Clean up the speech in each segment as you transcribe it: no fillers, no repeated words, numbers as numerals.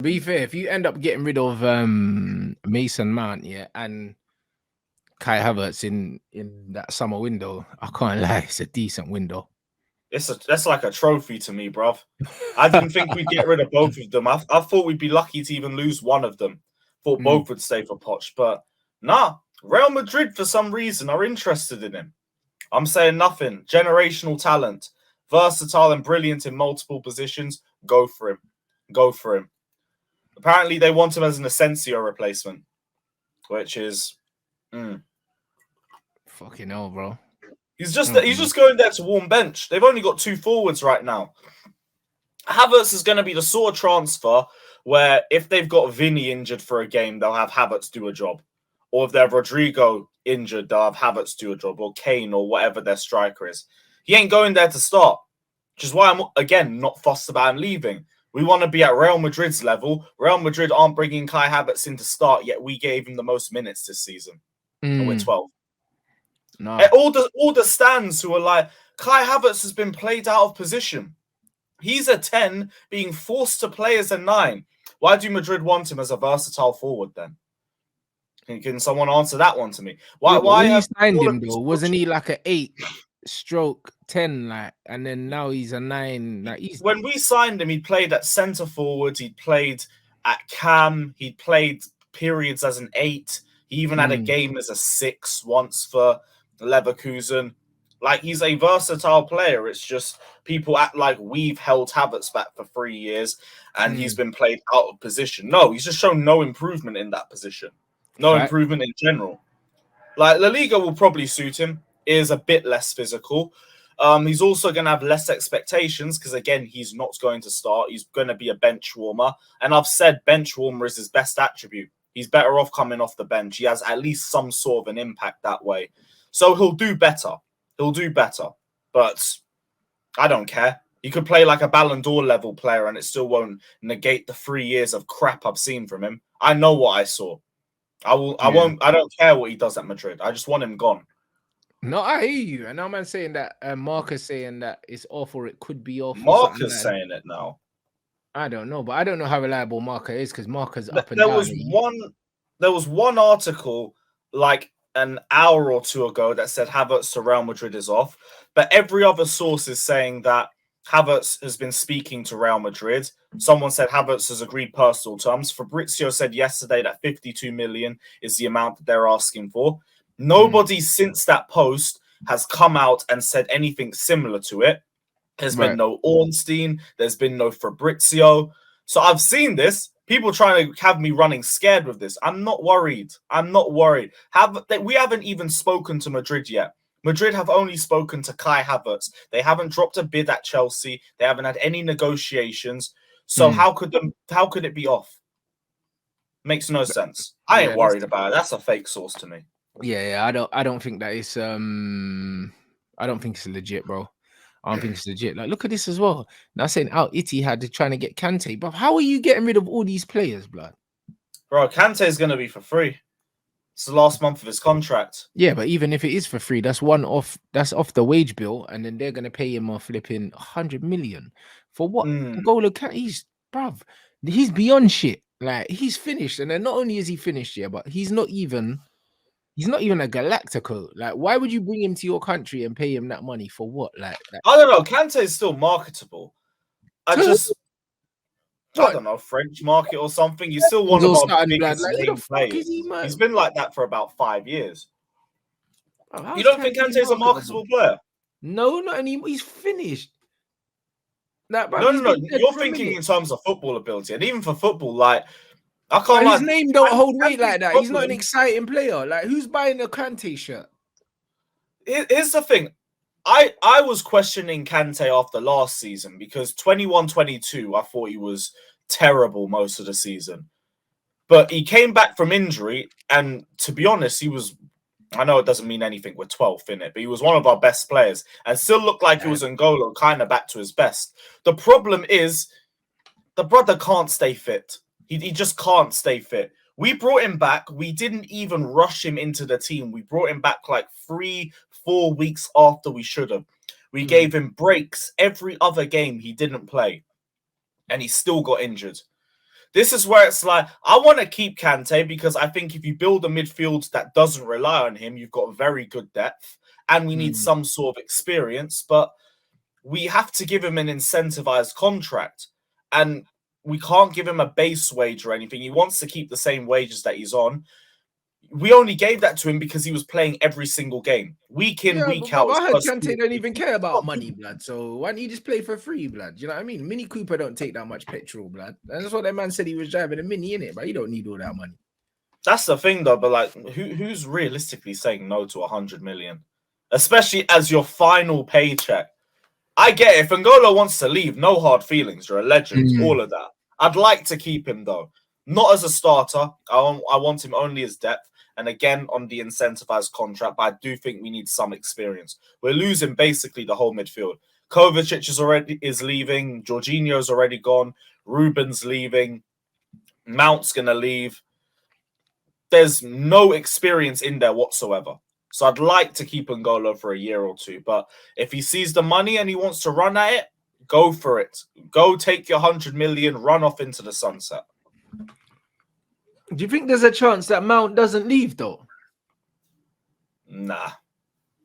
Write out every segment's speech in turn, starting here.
be fair, if you end up getting rid of Mason Mount, yeah, and Kai Havertz in that summer window, I can't lie, it's a decent window. That's like a trophy to me, bruv. I didn't think we'd get rid of both of them. I thought we'd be lucky to even lose one of them. Thought both would stay for Poch, but nah. Real Madrid, for some reason, are interested in him. I'm saying nothing. Generational talent, versatile and brilliant in multiple positions. Go for him. Go for him. Apparently, they want him as an Asensio replacement, which is fucking hell, bro. He's just going there to warm bench. They've only got 2 forwards right now. Havertz is going to be the sort of transfer where if they've got Vinny injured for a game, they'll have Havertz do a job. Or if they have Rodrigo injured, they'll have Havertz do a job. Or Kane or whatever their striker is. He ain't going there to start. Which is why I'm, again, not fussed about him leaving. We want to be at Real Madrid's level. Real Madrid aren't bringing Kai Havertz in to start, yet we gave him the most minutes this season. And we're 12. No. All the stands who are like, Kai Havertz has been played out of position. He's a 10 being forced to play as a 9. Why do Madrid want him as a versatile forward then? Can someone answer that one to me? Why when you signed him though, wasn't he like an 8/10 like, and then now he's a 9? Like when we signed him, he played at centre forward, he played at cam, he played periods as an 8. He even had a game as a 6 once for Leverkusen. Like, he's a versatile player. It's just people act like we've held Havertz back for 3 years and he's been played out of position. No, he's just shown no improvement in that position. No improvement in general. Like, La Liga will probably suit him. It is a bit less physical. He's also going to have less expectations because, again, he's not going to start. He's going to be a bench warmer. And I've said bench warmer is his best attribute. He's better off coming off the bench. He has at least some sort of an impact that way. So he'll do better. He'll do better. But I don't care. He could play like a Ballon d'Or level player and it still won't negate the 3 years of crap I've seen from him. I know what I saw. I don't care what he does at Madrid. I just want him gone. No, I hear you. And I'm saying that Marcus saying that it's off or it could be off. Marcus saying it now. I don't know, but I don't know how reliable Marcus is because Marcus up and down. There was one article like an hour or two ago that said Havertz to Real Madrid is off, but every other source is saying that Havertz has been speaking to Real Madrid. Someone said Havertz has agreed personal terms. Fabrizio said yesterday that 52 million is the amount that they're asking for. Nobody since that post has come out and said anything similar to it. There's been no Ornstein. There's been no Fabrizio. So I've seen this. People trying to have me running scared with this. I'm not worried. I'm not worried. We haven't even spoken to Madrid yet. Madrid have only spoken to Kai Havertz. They haven't dropped a bid at Chelsea. They haven't had any negotiations. So how could it be off? Makes no sense. I ain't worried about it. That's a fake source to me. Yeah, I don't think that is I don't think it's legit, bro. I don't think it's legit. Like, look at this as well. Now saying Al-Ittihad trying to get Kante, but how are you getting rid of all these players, blood? Bro, Kante is going to be for free. It's the last month of his contract. Yeah, but even if it is for free, that's off the wage bill, and then they're going to pay him a flipping 100 million for what? N'Golo Kante, he's beyond shit. Like, he's finished, and then not only is he finished here, but he's not even a Galactico. Like, why would you bring him to your country and pay him that money for what? Like, I don't know. Kante is still marketable. I don't know, French market or something. You still want to biggest players. He's been like that for about 5 years. You don't think Kante is a marketable player? No, not anymore. He's finished. Like, bro, no. You're thinking in terms of football ability, and even for football, like, I can't. His name don't hold weight like that. He's not an exciting player. Like, who's buying a Kante shirt? Here's the thing. I was questioning Kante after last season because 21-22, I thought he was terrible most of the season. But he came back from injury, and to be honest, he was, I know it doesn't mean anything, we're 12th in it, but he was one of our best players and still looked like he was N'Golo, kind of back to his best. The problem is the brother can't stay fit. He just can't stay fit. We brought him back. We didn't even rush him into the team. We brought him back like 3-4 weeks after we should have. We gave him breaks every other game he didn't play. And he still got injured. this is where it's like, I want to keep Kante because I think if you build a midfield that doesn't rely on him, you've got very good depth and we need some sort of experience, but we have to give him an incentivized contract and we can't give him a base wage or anything. He wants to keep the same wages that he's on. We only gave that to him because he was playing every single game, week in, week out. I heard Kante don't even care about money, blood. So why don't you just play for free, blood? You know what I mean? Mini Cooper don't take that much petrol, blood. And that's what that man said he was driving a Mini in it, but he don't need all that money. That's the thing, though. But like, who's realistically saying no to 100 million, especially as your final paycheck? I get it. If N'Golo wants to leave, no hard feelings. You're a legend, all of that. I'd like to keep him though, not as a starter. I want him only as depth. And again, on the incentivized contract, but I do think we need some experience. We're losing basically the whole midfield. Kovacic is leaving. Jorginho's already gone. Ruben's leaving. Mount's going to leave. There's no experience in there whatsoever. So I'd like to keep N'Golo for a year or two. But if he sees the money and he wants to run at it, go for it. Go take your 100 million, run off into the sunset. Do you think there's a chance that Mount doesn't leave though? Nah.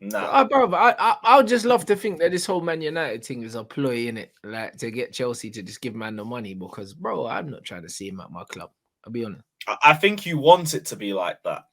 Bro, I would just love to think that this whole Man United thing is a ploy in it, like to get Chelsea to just give man the money. Because, bro, I'm not trying to see him at my club. I'll be honest. I think you want it to be like that,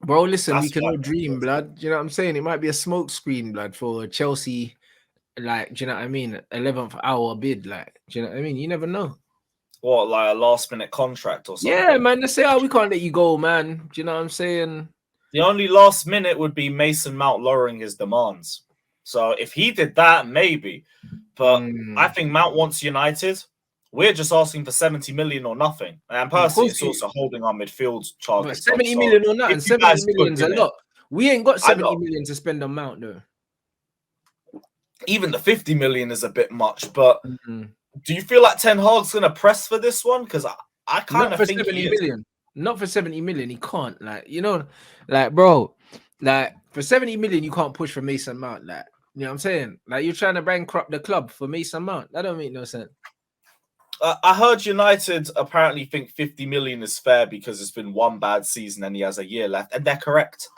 bro. Listen, we can all dream, blood. Do you know what I'm saying? It might be a smoke screen, blood, for Chelsea. Like, do you know what I mean? 11th hour bid, like, do you know what I mean? You never know. What, like a last-minute contract or something? Yeah, man. They say, we can't let you go, man. Do you know what I'm saying? The only last minute would be Mason Mount lowering his demands. So if he did that, maybe. But I think Mount wants United. We're just asking for 70 million or nothing. And personally, it's also holding our midfield target. 70 million or nothing. 70 million is a lot. We ain't got 70 million to spend on Mount, though. Even the 50 million is a bit much, but... Do you feel like Ten Hag's going to press for this one? Because I kind of think 70 million. Not for 70 million. He can't. Like, you know, like, bro, like, for 70 million, you can't push for Mason Mount. Like, you know what I'm saying? Like, you're trying to bankrupt the club for Mason Mount. That don't make no sense. I heard United apparently think 50 million is fair because it's been one bad season and he has a year left. And they're correct.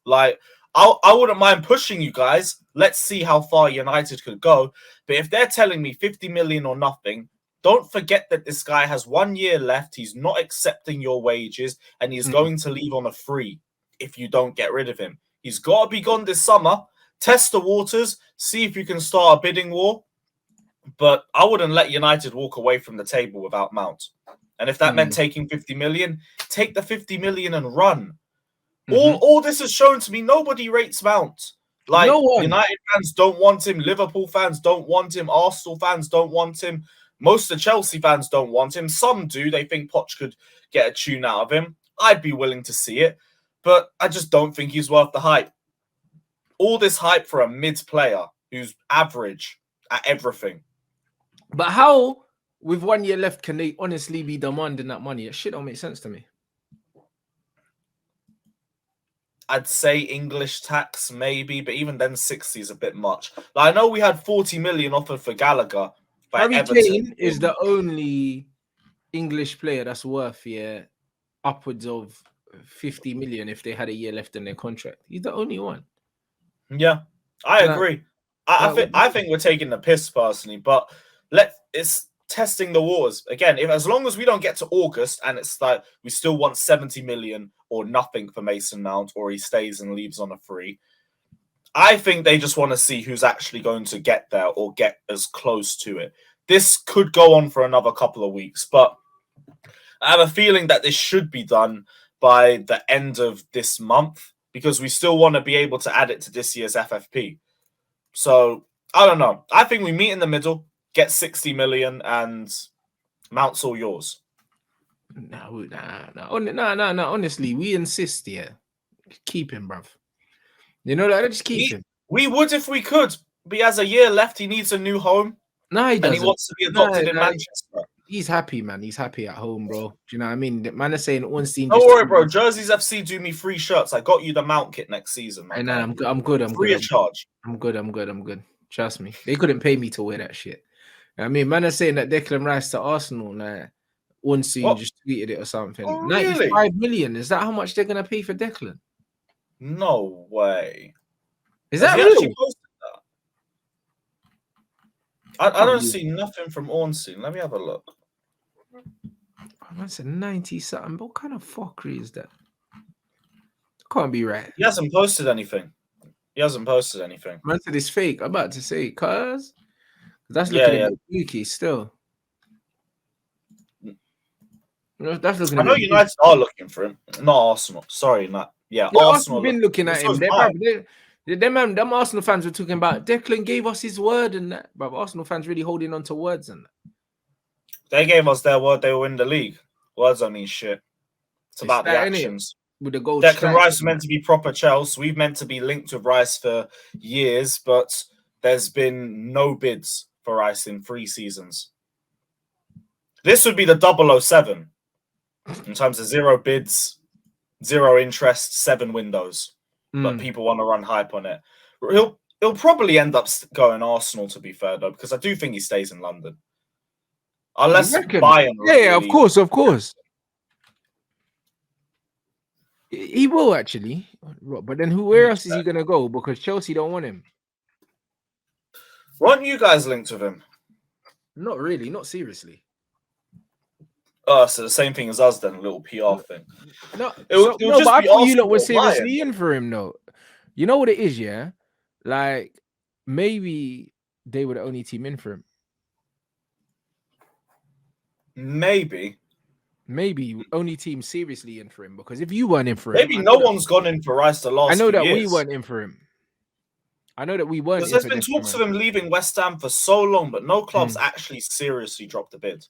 Like, I wouldn't mind pushing you guys. Let's see how far United could go. But if they're telling me 50 million or nothing, don't forget that this guy has 1 year left. He's not accepting your wages and he's going to leave on a free if you don't get rid of him. He's got to be gone this summer. Test the waters. See if you can start a bidding war. But I wouldn't let United walk away from the table without Mount. And if that meant taking 50 million, take the 50 million and run. All this has shown to me, nobody rates Mount. Like, United fans don't want him. Liverpool fans don't want him. Arsenal fans don't want him. Most of the Chelsea fans don't want him. Some do. They think Poch could get a tune out of him. I'd be willing to see it. But I just don't think he's worth the hype. All this hype for a mid-player who's average at everything. But how, with 1 year left, can they honestly be demanding that money? That shit don't make sense to me. I'd say English tax, maybe, but even then 60 is a bit much. Like, I know we had 40 million offered for Gallagher. Harry Kane is the only English player that's worth, upwards of 50 million if they had a year left in their contract. He's the only one. Yeah, I agree. I think we're taking the piss personally, but it's testing the waters again. As long as we don't get to August and it's like we still want 70 million or nothing for Mason Mount, or he stays and leaves on a free, I think they just want to see who's actually going to get there or get as close to it. This could go on for another couple of weeks, but I have a feeling that this should be done by the end of this month because we still want to be able to add it to this year's FFP. So, I don't know. I think we meet in the middle, get 60 million, and Mount's all yours. No. Honestly, we insist, keep him, bruv. You know that? Just keep him. We would if we could, but he has a year left. He needs a new home. No, he doesn't. And he wants to be adopted in Manchester. He's happy, man. He's happy at home, bro. Do you know what I mean? The man is saying Ornstein. Don't worry, bro. Jerseys FC do me free shirts. I got you the Mount kit next season, man. I'm good. Free of charge. I'm good. Trust me. They couldn't pay me to wear that shit. I mean, man is saying that Declan Rice to Arsenal, Unseen just tweeted it or something. Oh, 95 really? million. Is that how much they're gonna pay for Declan? No way. Is Has that he real? actually posted that? I don't Probably. see nothing from Ornstein. Let me have a look. I said 90 something. What kind of fuckery is that? Can't be right. He hasn't posted anything. Man said it's fake. I'm about to say, cuz that's Yeah, looking a bit booky still. That's looking I a know bit United are looking for him, not Arsenal. Sorry, Matt. Yeah, Arsenal been looking at him. Them Arsenal fans were talking about Declan gave us his word and that, but Arsenal fans really holding on to words and that. They gave us their word. They will win the league. Words don't mean shit. It's about the actions. With the gold Declan Rice was meant to be proper Chelsea. We've meant to be linked with Rice for years, but there's been no bids for Rice in 3 seasons. This would be the 007 in terms of 0 bids, 0 interest, 7 windows. But people want to run hype on it. He'll probably end up going Arsenal, to be fair, though, because I do think he stays in London. Unless Bayern. Yeah, of course. He will actually. But then where else is he going to go? Because Chelsea don't want him. Weren't you guys linked with him? Not really. Not seriously. Oh, so the same thing as us then, a little PR thing. No, but I thought you lot were seriously in for him, though. You know what it is, yeah? Like, maybe they were the only team in for him. Maybe only team seriously in for him, because if you weren't in for him, maybe no one's gone in for Rice the last. I know that we weren't in for him. I know that we weren't. Because there's been talks of him leaving West Ham for so long, but no clubs actually seriously dropped the bid.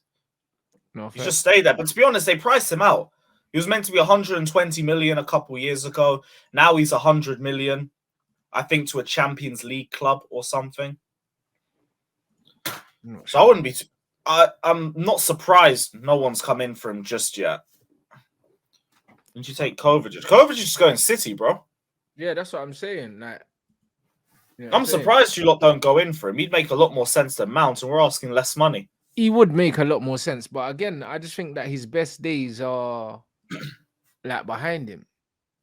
No, he just stayed there. But to be honest, they priced him out. He was meant to be 120 million a couple years ago. Now he's 100 million, I think, to a Champions League club or something. So I wouldn't be. I'm not surprised no one's come in for him just yet. Didn't you take Kovacic? Kovacic is going City, bro. Yeah, that's what I'm saying. Like, I'm surprised you lot don't go in for him. He'd make a lot more sense than Mount, and we're asking less money. He would make a lot more sense, but again, I just think that his best days are like behind him.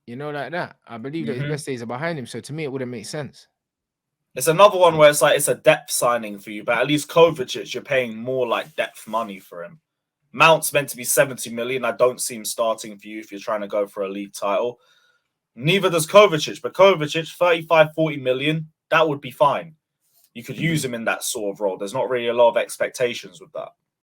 You know, like that. I believe that his best days are behind him. So to me, it wouldn't make sense. It's another one where it's like it's a depth signing for you, but at least Kovacic, you're paying more like depth money for him. Mount's meant to be 70 million. I don't see him starting for you if you're trying to go for a league title. Neither does Kovacic, but Kovacic, 35, 40 million, that would be fine. You could use him in that sort of role. There's not really a lot of expectations with that.